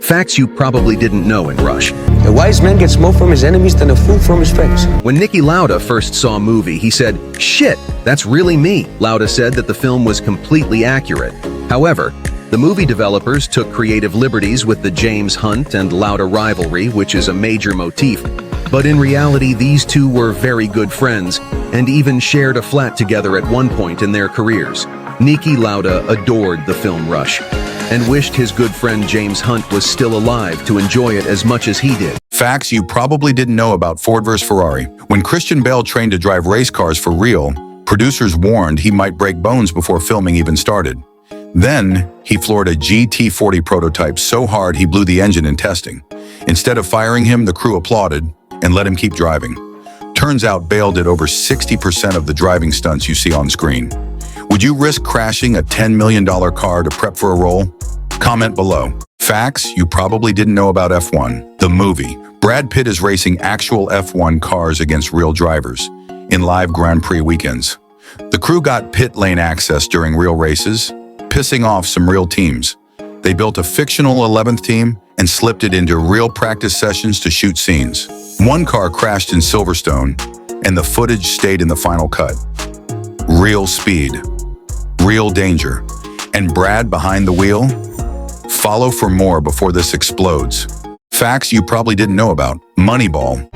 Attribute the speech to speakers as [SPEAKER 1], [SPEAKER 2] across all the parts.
[SPEAKER 1] Facts you probably didn't know in Rush.
[SPEAKER 2] A wise man gets more from his enemies than a fool from his friends.
[SPEAKER 1] When Niki Lauda first saw Movie, he said, "Shit, that's really me." Lauda said that the film was completely accurate. However, the movie developers took creative liberties with the James Hunt and Lauda rivalry, which is a major motif. But in reality, these two were very good friends and even shared a flat together at one point in their careers. Niki Lauda adored the film Rush and wished his good friend James Hunt was still alive to enjoy it as much as he did.
[SPEAKER 3] Facts you probably didn't know about Ford vs. Ferrari. When Christian Bale trained to drive race cars for real, producers warned he might break bones before filming even started. Then, he floored a GT40 prototype so hard he blew the engine in testing. Instead of firing him, the crew applauded and let him keep driving. Turns out Bale did over 60% of the driving stunts you see on screen. Would you risk crashing a $10 million car to prep for a role? Comment below. Facts you probably didn't know about F1. The movie. Brad Pitt is racing actual F1 cars against real drivers in live Grand Prix weekends. The crew got pit lane access during real races, pissing off some real teams. They built a fictional 11th team and slipped it into real practice sessions to shoot scenes. One car crashed in Silverstone, and the footage stayed in the final cut. Real speed, real danger, and Brad behind the wheel? Follow for more before this explodes. Facts you probably didn't know about. Moneyball.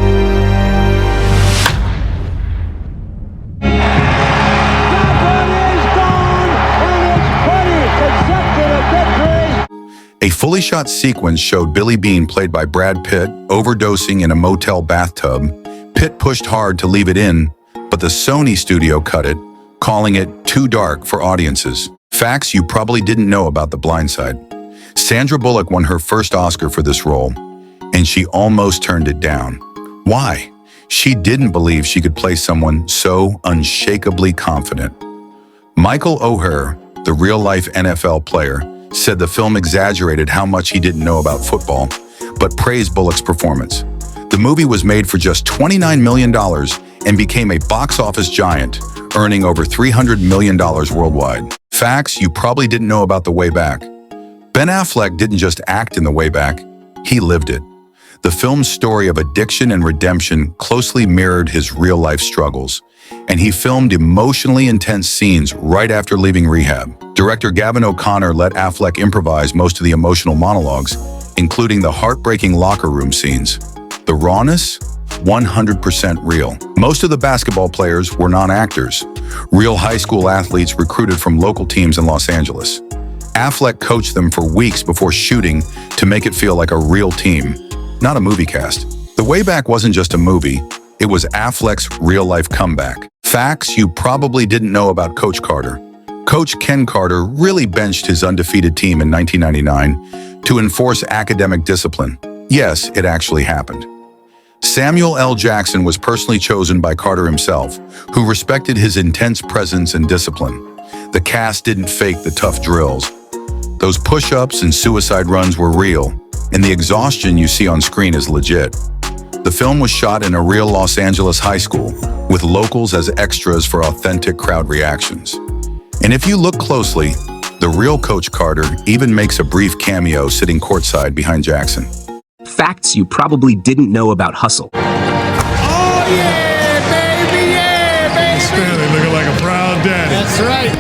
[SPEAKER 3] A fully shot sequence showed Billy Beane, played by Brad Pitt, overdosing in a motel bathtub. Pitt pushed hard to leave it in, but the Sony studio cut it, calling it too dark for audiences. Facts you probably didn't know about The Blind Side. Sandra Bullock won her first Oscar for this role, and she almost turned it down. Why? She didn't believe she could play someone so unshakably confident. Michael O'Hare, the real-life NFL player, said the film exaggerated how much he didn't know about football, but praised Bullock's performance. The movie was made for just $29 million and became a box office giant, earning over $300 million worldwide. Facts you probably didn't know about The Way Back. Ben Affleck didn't just act in The Way Back, he lived it. The film's story of addiction and redemption closely mirrored his real-life struggles, and he filmed emotionally intense scenes right after leaving rehab. Director Gavin O'Connor let Affleck improvise most of the emotional monologues, including the heartbreaking locker room scenes. The rawness? 100% real. Most of the basketball players were non-actors, real high school athletes recruited from local teams in Los Angeles. Affleck coached them for weeks before shooting to make it feel like a real team, not a movie cast. The Way Back wasn't just a movie, it was Affleck's real-life comeback. Facts you probably didn't know about Coach Carter. Coach Ken Carter really benched his undefeated team in 1999 to enforce academic discipline. Yes, it actually happened. Samuel L. Jackson was personally chosen by Carter himself, who respected his intense presence and discipline. The cast didn't fake the tough drills. Those push-ups and suicide runs were real, and the exhaustion you see on screen is legit. The film was shot in a real Los Angeles high school, with locals as extras for authentic crowd reactions. And if you look closely, the real Coach Carter even makes a brief cameo sitting courtside behind Jackson.
[SPEAKER 4] Facts you probably didn't know about Hustle.
[SPEAKER 5] Oh yeah, baby, yeah, baby!
[SPEAKER 6] Stanley looking like a proud daddy.
[SPEAKER 5] That's right.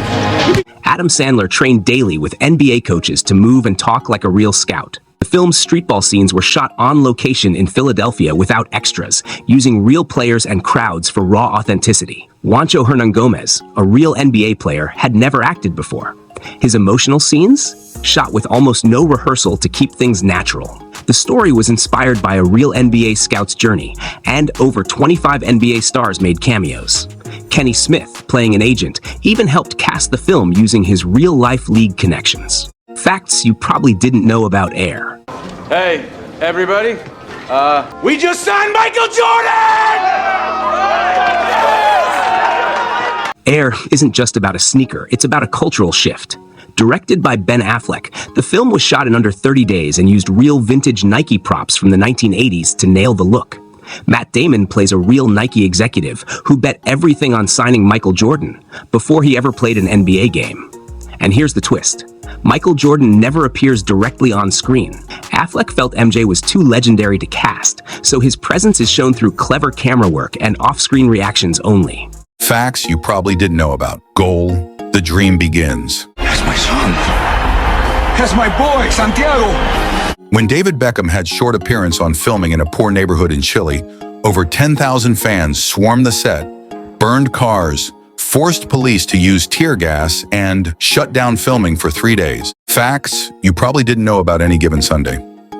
[SPEAKER 4] Adam Sandler trained daily with NBA coaches to move and talk like a real scout. The film's streetball scenes were shot on location in Philadelphia without extras, using real players and crowds for raw authenticity. Juancho Hernangomez, a real NBA player, had never acted before. His emotional scenes? Shot with almost no rehearsal to keep things natural. The story was inspired by a real NBA scout's journey, and over 25 NBA stars made cameos. Kenny Smith, playing an agent, even helped cast the film using his real-life league connections. Facts you probably didn't know about Air.
[SPEAKER 7] Hey, everybody. We just signed Michael Jordan!
[SPEAKER 4] Air isn't just about a sneaker, it's about a cultural shift. Directed by Ben Affleck, the film was shot in under 30 days and used real vintage Nike props from the 1980s to nail the look. Matt Damon plays a real Nike executive who bet everything on signing Michael Jordan before he ever played an NBA game. And here's the twist. Michael Jordan never appears directly on screen. Affleck felt MJ was too legendary to cast, so his presence is shown through clever camera work and off-screen reactions only.
[SPEAKER 3] Facts you probably didn't know about. Goal, the dream begins.
[SPEAKER 5] That's my son. That's my boy, Santiago.
[SPEAKER 3] When David Beckham had short appearance on filming in a poor neighborhood in Chile, over 10,000 fans swarmed the set, burned cars, forced police to use tear gas, and shut down filming for 3 days. Facts you probably didn't know about any given Sunday.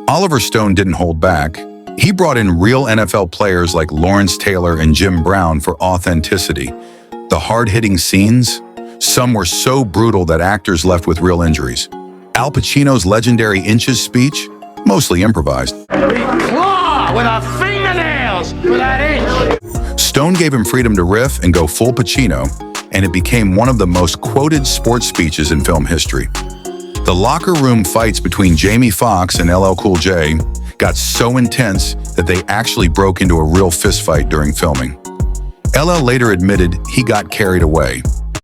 [SPEAKER 3] Oliver Stone didn't hold back. He brought in real NFL players like Lawrence Taylor and Jim Brown for authenticity. The hard-hitting scenes, some were so brutal that actors left with real injuries. Al Pacino's legendary Inches speech, mostly improvised.
[SPEAKER 5] Claw with our fingernails for that inch.
[SPEAKER 3] Stone gave him freedom to riff and go full Pacino, and it became one of the most quoted sports speeches in film history. The locker room fights between Jamie Foxx and LL Cool J got so intense that they actually broke into a real fistfight during filming. LL later admitted he got carried away.